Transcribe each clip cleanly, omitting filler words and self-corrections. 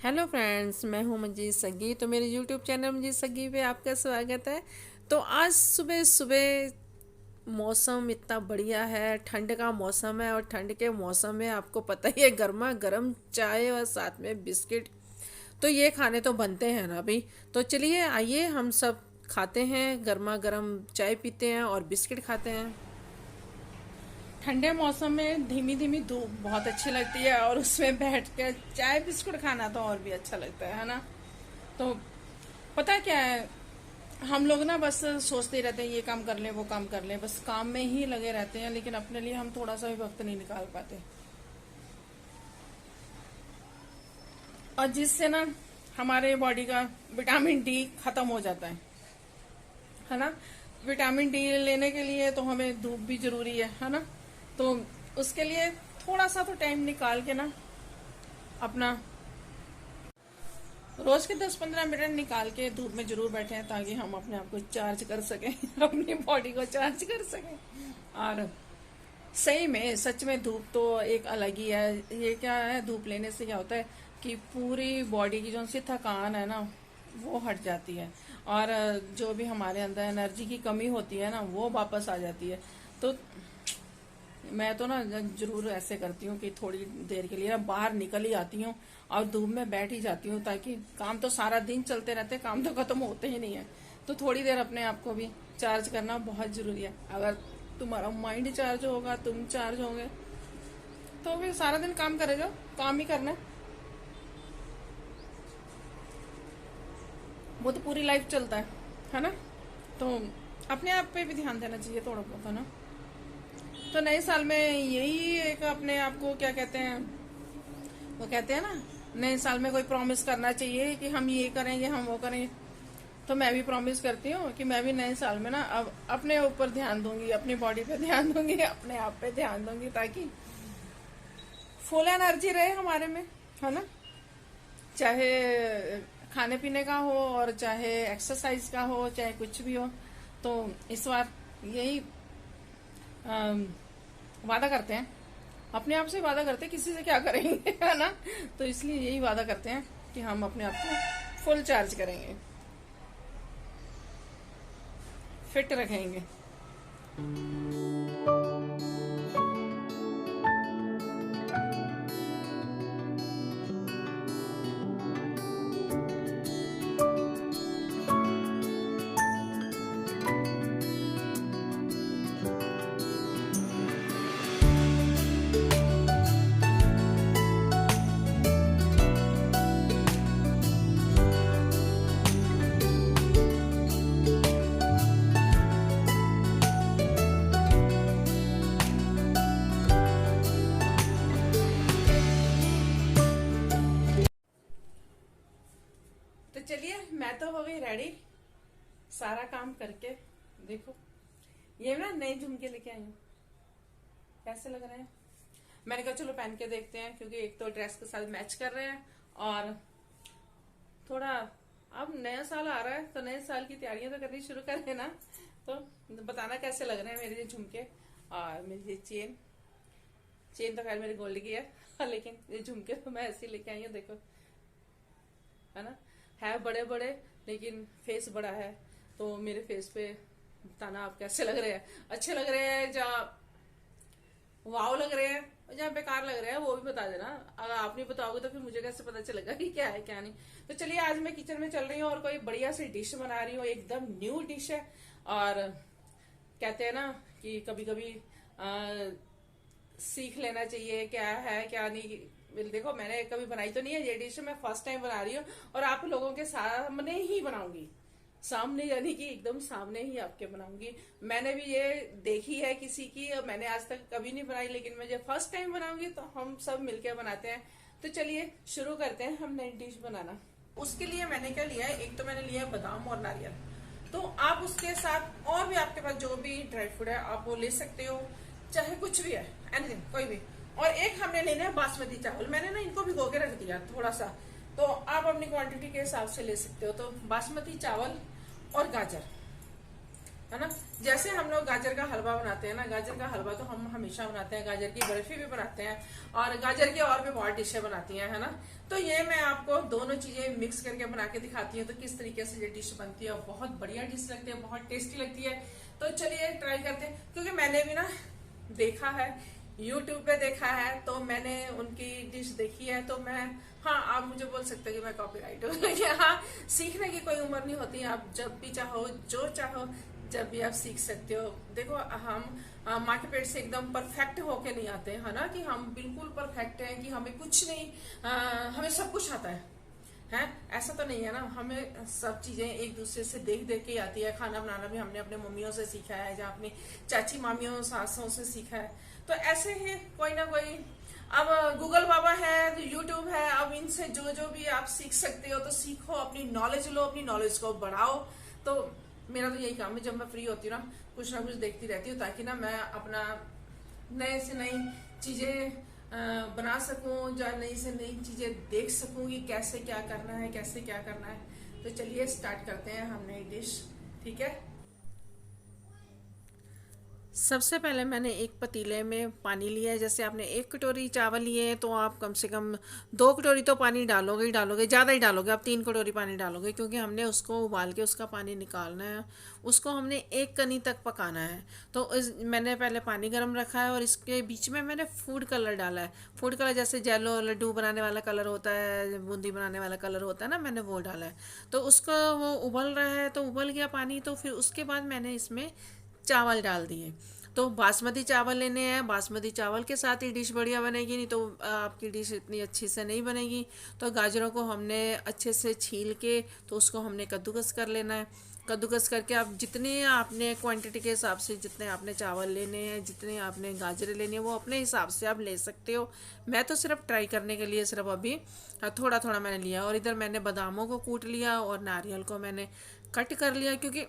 Hello friends, मैं हूं मंजीत सग्गी। तो मेरे यूट्यूब चैनल मंजीत सग्गी पे आपका स्वागत है। तो आज सुबह सुबह मौसम इतना बढ़िया है, ठंड का मौसम है और ठंड के मौसम में आपको पता ही है गर्मा गर्म चाय और साथ में बिस्किट, तो ये खाने तो बनते हैं ना अभी। तो चलिए आइए हम सब खाते हैं, गर्मा गर्म चाय पीते हैं और बिस्किट खाते हैं। ठंडे मौसम में धीमी धीमी धूप बहुत अच्छी लगती है और उसमें बैठ कर चाय बिस्कुट खाना तो और भी अच्छा लगता है ना। तो पता क्या है, हम लोग ना बस सोचते रहते हैं ये काम कर ले वो काम कर ले, बस काम में ही लगे रहते हैं, लेकिन अपने लिए हम थोड़ा सा भी वक्त नहीं निकाल पाते। और जिससे ना हमारे बॉडी का विटामिन डी खत्म हो जाता है ना। विटामिन डी लेने के लिए तो हमें धूप भी जरूरी है ना। तो उसके लिए थोड़ा सा तो टाइम निकाल के ना अपना रोज के 10-15 मिनट निकाल के धूप में जरूर बैठे हैं, ताकि हम अपने आप को चार्ज कर सकें अपनी बॉडी को चार्ज कर सकें। और सही में सच में धूप तो एक अलग ही है। ये क्या है, धूप लेने से क्या होता है कि पूरी बॉडी की जो सी थकान है ना वो हट जाती है, और जो भी हमारे अंदर एनर्जी की कमी होती है ना वो वापस आ जाती है। तो मैं तो ना जरूर ऐसे करती हूँ कि थोड़ी देर के लिए ना बाहर निकल ही आती हूँ और धूप में बैठ ही जाती हूँ, ताकि काम तो सारा दिन चलते रहते, काम तो खत्म होते ही नहीं है। तो थोड़ी देर अपने आप को भी चार्ज करना बहुत जरूरी है। अगर तुम्हारा माइंड चार्ज होगा, तुम चार्ज होगे, तो फिर सारा दिन काम करे जाओ, काम ही करना है। वो तो पूरी लाइफ चलता है ना। तो अपने आप पे भी ध्यान देना चाहिए थोड़ा बहुत, है ना। तो नए साल में यही एक अपने आप को क्या कहते हैं, वो कहते हैं ना, नए साल में कोई प्रॉमिस करना चाहिए कि हम ये करेंगे, हम वो करेंगे। तो मैं भी प्रॉमिस करती हूँ कि मैं भी नए साल में ना अब अपने ऊपर ध्यान दूंगी, अपनी बॉडी पे ध्यान दूंगी, अपने आप पे ध्यान दूंगी, ताकि फुल एनर्जी रहे हमारे में, है ना। चाहे खाने पीने का हो और चाहे एक्सरसाइज का हो, चाहे कुछ भी हो। तो इस बार यही वादा करते हैं, अपने आप से वादा करते हैं, किसी से क्या करेंगे है ना। तो इसलिए यही वादा करते हैं कि हम अपने आप को फुल चार्ज करेंगे, फिट रखेंगे। तो चलिए, मैं तो हो गई रेडी सारा काम करके। देखो, ये ना नए झुमके लेके आई हूँ, कैसे लग रहे हैं। मैंने कहा चलो पहन के देखते हैं, क्योंकि एक तो ड्रेस के साथ मैच कर रहे हैं, और थोड़ा अब नया साल आ रहा है तो नए साल की तैयारियां तो करनी शुरू करें ना। तो बताना कैसे लग रहे हैं मेरे ये झुमके और मेरी ये चेन। चेन तो खैर मेरी गोल्ड की है लेकिन ये झुमके तो मैं ऐसे लेके आई हूँ, देखो, है ना। है बड़े बड़े, लेकिन फेस बड़ा है। तो मेरे फेस पे बताना आप कैसे लग रहे हैं, अच्छे लग रहे हैं, जहाँ वाव लग रहे हैं, और जहाँ बेकार लग रहे हैं वो भी बता देना। अगर आप नहीं बताओगे तो फिर मुझे कैसे पता चलेगा कि क्या है क्या नहीं। तो चलिए, आज मैं किचन में चल रही हूँ और कोई बढ़िया सी डिश बना रही हूँ, एकदम न्यू डिश है। और कहते हैं ना कि कभी कभी सीख लेना चाहिए क्या है क्या नहीं। देखो, मैंने कभी बनाई तो नहीं है ये डिश, मैं फर्स्ट टाइम बना रही हूँ, और आप लोगों के सामने ही बनाऊंगी, सामने यानी कि एकदम सामने ही आपके बनाऊंगी। मैंने भी ये देखी है किसी की, और मैंने आज तक कभी नहीं बनाई, लेकिन मैं जब फर्स्ट टाइम बनाऊंगी तो हम सब मिलकर बनाते हैं। तो चलिए शुरू करते हैं हम नई डिश बनाना। उसके लिए मैंने क्या लिया है, एक तो मैंने लिया है बादाम और नारियल। तो आप उसके साथ और भी आपके पास जो भी ड्राई फ्रूट है आप वो ले सकते हो, चाहे कुछ भी है, एनीथिंग, कोई भी। और एक हमने लेना है बासमती चावल, मैंने ना इनको भिगो के रख दिया थोड़ा सा, तो आप अपनी क्वांटिटी के हिसाब से ले सकते हो। तो बासमती चावल और गाजर, है ना। जैसे हम लोग गाजर का हलवा बनाते हैं ना, गाजर का हलवा तो हम हमेशा बनाते हैं, गाजर की बर्फी भी बनाते हैं और गाजर की और भी बहुत डिशें बनाती हैं, है ना। तो ये मैं आपको दोनों चीजें मिक्स करके बना के दिखाती हूँ तो किस तरीके से ये डिश बनती है, और बहुत बढ़िया डिश लगती है, बहुत टेस्टी लगती है। तो चलिए ट्राई करते हैं, क्योंकि मैंने भी ना देखा है, यूट्यूब पे देखा है, तो मैंने उनकी डिश देखी है, तो मैं, हाँ आप मुझे बोल सकते हो कि मैं कॉपीराइट हूँ लेकिन हाँ, सीखने की कोई उम्र नहीं होती, आप जब भी चाहो, जो चाहो, जब भी आप सीख सकते हो। देखो हम माँ के पेट से एकदम परफेक्ट होके नहीं आते हैं, है ना, कि हम बिल्कुल परफेक्ट हैं, कि हमें कुछ नहीं, हमें सब कुछ आता है, ऐसा तो नहीं है ना। हमें सब चीजें एक दूसरे से देख देख के आती है। खाना बनाना भी हमने अपने मम्मियों से सीखा है, या अपनी चाची मामियों सासों से सीखा है। तो ऐसे ही कोई ना कोई, अब गूगल बाबा है, यूट्यूब है, अब इनसे जो जो भी आप सीख सकते हो तो सीखो, अपनी नॉलेज लो, अपनी नॉलेज को बढ़ाओ। तो मेरा तो यही काम है, जब मैं फ्री होती हूँ ना, कुछ ना कुछ देखती रहती हूँ, ताकि ना मैं अपना नए से नई चीजें बना सकूं, या नई से नई चीजें देख सकूं कि कैसे क्या करना है, कैसे क्या करना है। तो चलिए स्टार्ट करते हैं हम नई डिश, ठीक है। सबसे पहले मैंने एक पतीले में पानी लिया है। जैसे आपने 1 कटोरी चावल लिए हैं तो आप कम से कम 2 कटोरी तो पानी डालोगे ही डालोगे, ज़्यादा ही डालोगे, आप 3 कटोरी पानी डालोगे, क्योंकि हमने उसको उबाल के उसका पानी निकालना है। उसको हमने 1 कनी तक पकाना है। तो मैंने पहले पानी गर्म रखा है और इसके बीच में मैंने फूड कलर डाला है। फूड कलर जैसे जेलो लड्डू बनाने वाला कलर होता है, बूंदी बनाने वाला कलर होता है ना, मैंने वो डाला है। तो उसको, वो उबल रहा है, तो उबल गया पानी, तो फिर उसके बाद मैंने इसमें चावल डाल दिए। तो बासमती चावल लेने हैं, बासमती चावल के साथ ही डिश बढ़िया बनेगी, नहीं तो आपकी डिश इतनी अच्छी से नहीं बनेगी। तो गाजरों को हमने अच्छे से छील के, तो उसको हमने कद्दूकस कर लेना है। कद्दूकस करके आप जितने आपने क्वांटिटी के हिसाब से, जितने आपने चावल लेने हैं, जितने आपने गाजरें लेनी है, वो अपने हिसाब से आप ले सकते हो। मैं तो सिर्फ ट्राई करने के लिए सिर्फ अभी थोड़ा थोड़ा मैंने लिया। और इधर मैंने बादामों को कूट लिया और नारियल को मैंने कट कर लिया, क्योंकि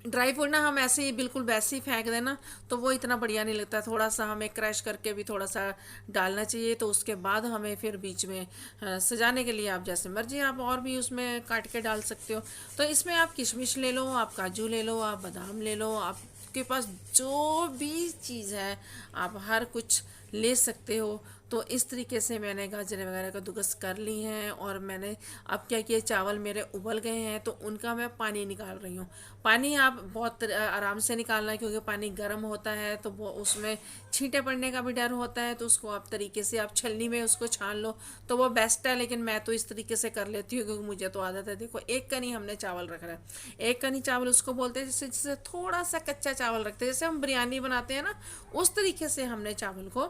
ड्राई फ्रूट ना हम ऐसे ही बिल्कुल वैसे ही फेंक देना तो वो इतना बढ़िया नहीं लगता। थोड़ा सा हमें क्रश करके भी थोड़ा सा डालना चाहिए। तो उसके बाद हमें फिर बीच में सजाने के लिए आप जैसे मर्जी आप और भी उसमें काट के डाल सकते हो। तो इसमें आप किशमिश ले लो, आप काजू ले लो, आप बादाम ले लो, आपके पास जो भी चीज़ है आप हर कुछ ले सकते हो। तो इस तरीके से मैंने गाजरें वगैरह कद्दूकस कर ली हैं। और मैंने अब क्या किया, चावल मेरे उबल गए हैं तो उनका मैं पानी निकाल रही हूँ। पानी आप बहुत आराम से निकालना है, क्योंकि पानी गर्म होता है तो वो उसमें छींटे पड़ने का भी डर होता है। तो उसको आप तरीके से आप छलनी में उसको छान लो तो वो बेस्ट है। लेकिन मैं तो इस तरीके से कर लेती हूँ, क्योंकि मुझे तो आदत है। देखो 1 कनी हमने चावल रख रहा है, 1 कनी चावल उसको बोलते हैं, जैसे थोड़ा सा कच्चा चावल रखते हैं, जैसे हम बिरयानी बनाते हैं ना, उस तरीके से हमने चावल को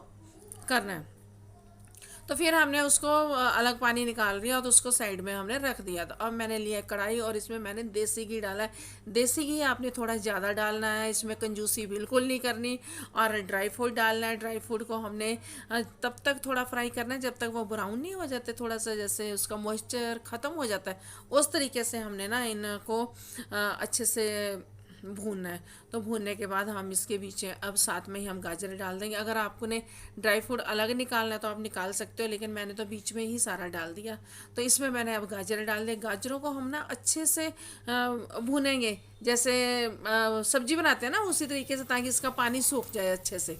करना है। तो फिर हमने उसको अलग पानी निकाल दिया, तो उसको साइड में हमने रख दिया। तो अब मैंने लिया कढ़ाई और इसमें मैंने देसी घी डाला है। देसी घी आपने थोड़ा ज़्यादा डालना है, इसमें कंजूसी बिल्कुल नहीं करनी। और ड्राई फ्रूट डालना है। ड्राई फ्रूट को हमने तब तक थोड़ा फ्राई करना है जब तक वो ब्राउन नहीं हो जाते, थोड़ा सा जैसे उसका मॉइस्चर ख़त्म हो जाता है, उस तरीके से हमने ना इनको अच्छे से भूनना है। तो भूनने के बाद हम इसके बीच अब साथ में ही हम गाजर डाल देंगे। अगर आपको ने ड्राई फ्रूट अलग निकालना है तो आप निकाल सकते हो, लेकिन मैंने तो बीच में ही सारा डाल दिया। तो इसमें मैंने अब गाजर डाल दिए। गाजरों को हम ना अच्छे से भूनेंगे, जैसे सब्जी बनाते हैं ना, उसी तरीके से, ताकि इसका पानी सूख जाए अच्छे से।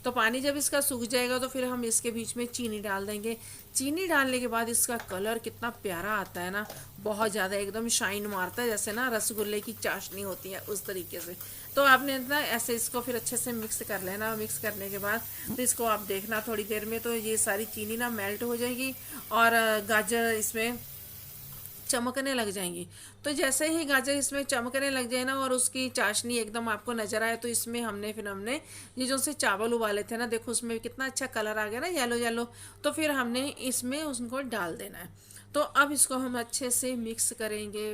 तो पानी जब इसका सूख जाएगा तो फिर हम इसके बीच में चीनी डाल देंगे। चीनी डालने के बाद इसका कलर कितना प्यारा आता है ना, बहुत ज़्यादा एकदम शाइन मारता है, जैसे ना रसगुल्ले की चाशनी होती है उस तरीके से। तो आपने ना ऐसे इसको फिर अच्छे से मिक्स कर लेना। मिक्स करने के बाद तो इसको आप देखना थोड़ी देर में तो ये सारी चीनी ना मेल्ट हो जाएगी और गाजर इसमें चमकने लग जाएंगी। तो जैसे ही गाजर इसमें चमकने लग जाए ना और उसकी चाशनी एकदम आपको नजर आए, तो इसमें हमने ये जो से चावल उबाले थे ना, देखो उसमें कितना अच्छा कलर आ गया ना, येलो येलो। तो फिर हमने इसमें उसको डाल देना है। तो अब इसको हम अच्छे से मिक्स करेंगे,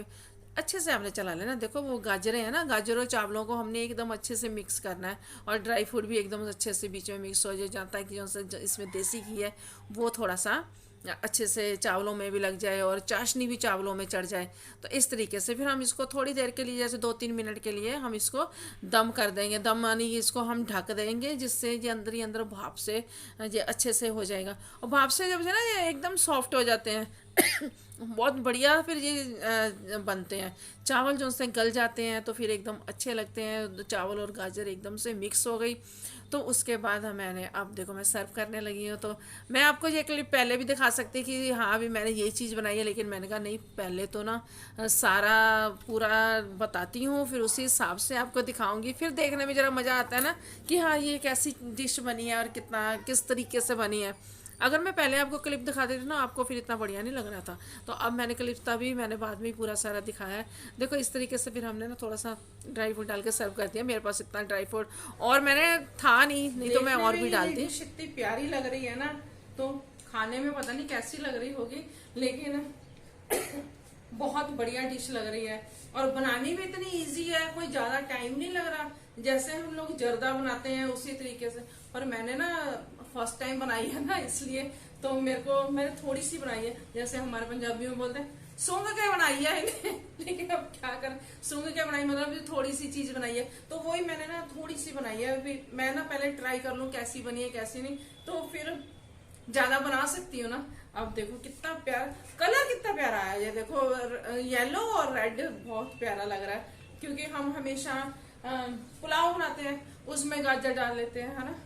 अच्छे से हमने चला लेना। देखो वो गाजरें हैं ना, गाजरों चावलों को हमने एकदम अच्छे से मिक्स करना है। और ड्राई फ्रूट भी एकदम अच्छे से बीच में मिक्स हो जाए, जाता है कि जो इसमें देसी घी है वो थोड़ा सा अच्छे से चावलों में भी लग जाए और चाशनी भी चावलों में चढ़ जाए। तो इस तरीके से फिर हम इसको थोड़ी देर के लिए, जैसे 2-3 मिनट के लिए हम इसको दम कर देंगे। दम यानी इसको हम ढक देंगे, जिससे ये अंदर ही अंदर भाप से ये अच्छे से हो जाएगा। और भाप से जब ना ये एकदम सॉफ्ट हो जाते हैं बहुत बढ़िया फिर ये बनते हैं। चावल जो से गल जाते हैं तो फिर एकदम अच्छे लगते हैं, चावल और गाजर एकदम से मिक्स हो गई। तो उसके बाद मैंने, अब देखो मैं सर्व करने लगी हूँ। तो मैं आपको ये क्लिप पहले भी दिखा सकती कि हाँ अभी मैंने ये चीज़ बनाई है, लेकिन मैंने कहा नहीं, पहले तो ना सारा पूरा बताती हूँ, फिर उसी हिसाब से आपको दिखाऊंगी, फिर देखने में ज़रा मज़ा आता है ना कि हाँ ये कैसी डिश बनी है और कितना किस तरीके से बनी है। अगर मैं पहले आपको क्लिप दिखा देती ना, आपको फिर इतना बढ़िया नहीं लग रहा था। तो अब मैंने क्लिप तभी मैंने बाद में ही पूरा सारा दिखाया है। देखो इस तरीके से फिर हमने ना थोड़ा सा ड्राई फ्रूट डाल के सर्व कर दिया। मेरे पास इतना ड्राई फ्रूट और मैंने था नहीं तो मैं और भी डालती। डिश इतनी प्यारी लग रही है ना, तो खाने में पता नहीं कैसी लग रही होगी, लेकिन बहुत बढ़िया डिश लग रही है। और बनानी भी इतनी इजी है, कोई ज्यादा टाइम नहीं लग रहा। जैसे हम लोग जर्दा बनाते हैं उसी तरीके से। और मैंने ना फर्स्ट टाइम बनाई है ना, इसलिए तो मैंने थोड़ी सी बनाई है। जैसे हमारे पंजाबी में बोलते हैं सूंघ के बनाई है लेकिन अब क्या कर, सूंघ के बनाई मतलब थोड़ी सी चीज बनाई है, तो वही मैंने ना थोड़ी सी बनाई है। अभी मैं ना पहले ट्राई कर लूं कैसी बनी है कैसी नहीं, तो फिर ज्यादा बना सकती हूँ ना। अब देखो कितना प्यारा कलर, कितना प्यारा आया। ये देखो येलो और रेड बहुत प्यारा लग रहा है, क्योंकि हम हमेशा पुलाव बनाते हैं उसमें गाजर डाल लेते हैं, है ना।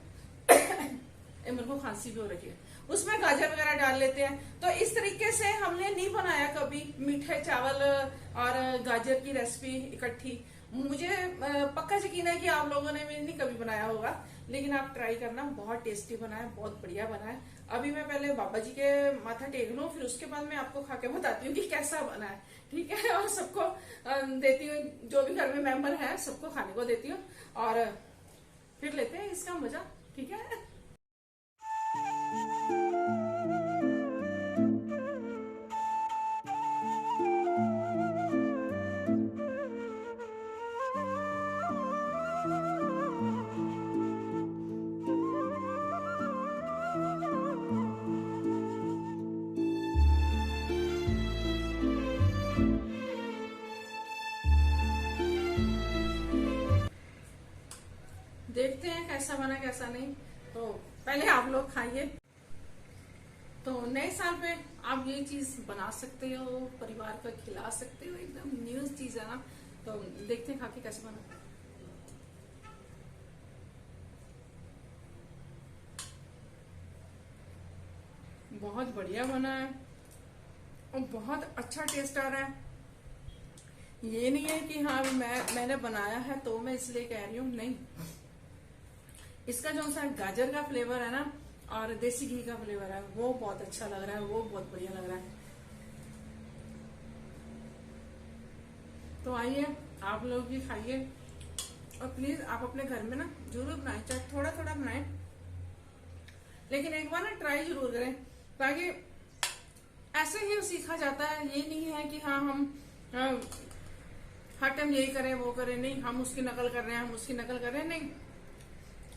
मेरे को खांसी भी हो रही है, उसमें गाजर वगैरह डाल लेते हैं। तो इस तरीके से हमने नहीं बनाया कभी मीठे चावल और गाजर की रेसिपी इकट्ठी। मुझे पक्का यकीन है कि आप लोगों ने भी नहीं कभी बनाया होगा, लेकिन आप ट्राई करना, बहुत टेस्टी बना है, बहुत बढ़िया बना है। अभी मैं पहले बाबा जी के माथा टेक लूं, फिर उसके बाद मैं आपको खा के बताती हूँ कि कैसा बना है, ठीक है। और सबको देती हूँ, जो भी घर में मेंबर है सबको खाने को देती हूँ, और फिर लेते हैं इसका मजा, ठीक है। देखते हैं कैसा बना कैसा नहीं, तो पहले आप लोग खाइए। तो नए साल पे आप ये चीज बना सकते हो, परिवार को खिला सकते हो, एकदम न्यू चीज है ना। तो देखते हैं खा के कैसे बना। बहुत बढ़िया बना है और बहुत अच्छा टेस्ट आ रहा है। ये नहीं है कि हाँ मैंने बनाया है तो मैं इसलिए कह रही हूँ, नहीं। इसका जो सा गाजर का फ्लेवर है ना और देसी घी का फ्लेवर है, वो बहुत अच्छा लग रहा है, वो बहुत बढ़िया लग रहा है। तो आइए आप लोग भी खाइए, और प्लीज आप अपने घर में ना जरूर बनाएं, चाहे थोड़ा थोड़ा बनाएं, लेकिन एक बार ना ट्राई जरूर करें, ताकि ऐसे ही सीखा जाता है। ये नहीं है कि हाँ हम हर टाइम यही करें वो करें, नहीं हम उसकी नकल कर रहे हैं, हम उसकी नकल कर रहे हैं, नहीं।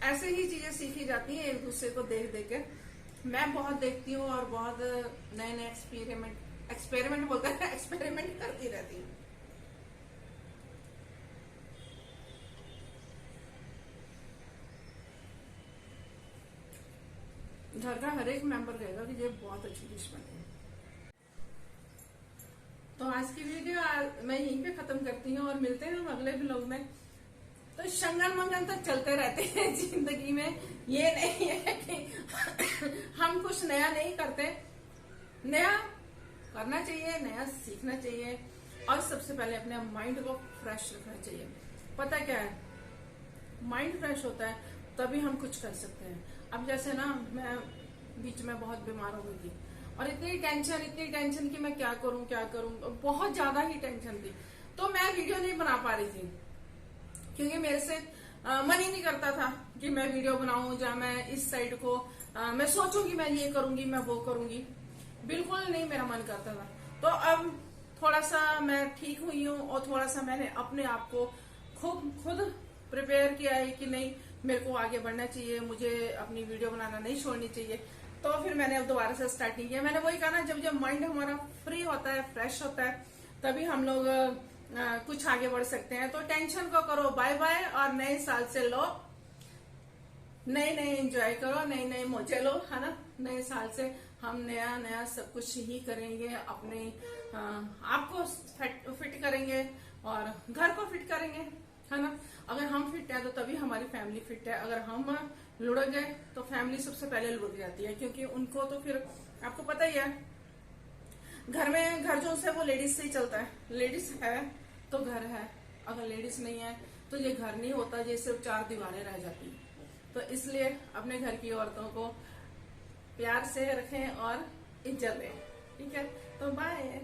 ऐसे ही चीजें सीखी जाती हैं एक दूसरे को देख देख के। मैं बहुत देखती हूँ और बहुत नए नए एक्सपेरिमेंट बोलते हैं एक्सपेरिमेंट करती रहती हूँ। घर का हर एक मेंबर कहेगा कि ये बहुत अच्छी डिश बनी है। तो आज की वीडियो मैं यहीं पे खत्म करती हूँ, और मिलते हैं हम अगले ब्लॉग में। तो शंगन मंगन तो चलते रहते हैं जिंदगी में, ये नहीं है कि हम कुछ नया नहीं करते। नया करना चाहिए, नया सीखना चाहिए, और सबसे पहले अपने माइंड को फ्रेश रखना चाहिए। पता क्या है, माइंड फ्रेश होता है तभी हम कुछ कर सकते हैं। अब जैसे ना मैं बीच में बहुत बीमार हो गई थी, और इतनी टेंशन कि मैं क्या करूं, बहुत ज्यादा ही टेंशन थी। तो मैं वीडियो नहीं बना पा रही थी, क्योंकि मेरे से मन ही नहीं करता था कि मैं वीडियो बनाऊं, जहां मैं इस साइड को मैं सोचूं कि मैं ये करूंगी, मैं वो करूंगी, बिल्कुल नहीं मेरा मन करता था। तो अब थोड़ा सा मैं ठीक हुई हूँ, और थोड़ा सा मैंने अपने आप को खुद प्रिपेयर किया है कि नहीं, मेरे को आगे बढ़ना चाहिए, मुझे अपनी वीडियो बनाना नहीं छोड़नी चाहिए। तो फिर मैंने अब दोबारा से स्टार्टिंग किया। मैंने वही कहा ना, जब माइंड हमारा फ्री होता है, फ्रेश होता है, तभी हम लोग कुछ आगे बढ़ सकते हैं। तो टेंशन को करो बाय बाय, और नए साल से लो नए एंजॉय करो, नए मौजे लो, है ना। नए साल से हम नया नया सब कुछ ही करेंगे, अपने आपको फिट करेंगे और घर को फिट करेंगे, है ना। अगर हम फिट है तो तभी हमारी फैमिली फिट है। अगर हम लुढ़क गए तो फैमिली सबसे पहले लुढ़क जाती है, क्योंकि उनको तो फिर आपको पता ही है, घर जो है वो लेडीज से ही चलता है। लेडीज है तो घर है, अगर लेडीज नहीं है तो ये घर नहीं होता, ये सिर्फ चार दीवारें रह जाती। तो इसलिए अपने घर की औरतों को प्यार से रखें और इज्जत दें, ठीक है। तो बाय।